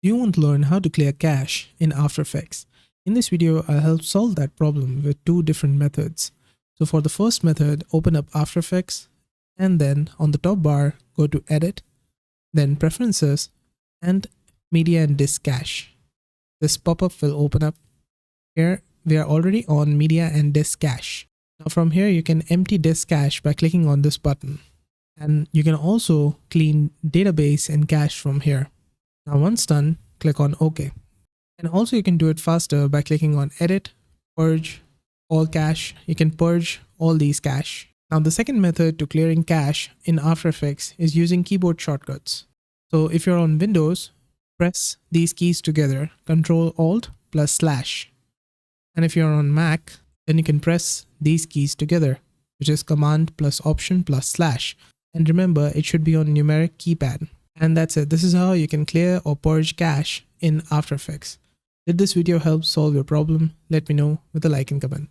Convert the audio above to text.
Do you want to learn how to clear cache in After Effects? In this video, I'll help solve that problem with two different methods. So for the first method, open up After Effects and then on the top bar, go to Edit, then Preferences and Media and Disk Cache. This pop-up will open up. Here, we are already on Media and Disk Cache. Now from here, you can empty disk cache by clicking on this button. And you can also clean database and cache from here. Now once done, click on OK. And also you can do it faster by clicking on Edit, Purge, All Cache. You can purge all these cache. Now the second method to clearing cache in After Effects is using keyboard shortcuts. So if you're on Windows, press these keys together, Ctrl Alt plus slash. And if you're on Mac, then you can press these keys together, which is Command plus Option plus slash. And remember, it should be on numeric keypad. And that's it. This is how you can clear or purge cache in After Effects. Did this video help solve your problem? Let me know with a like and comment.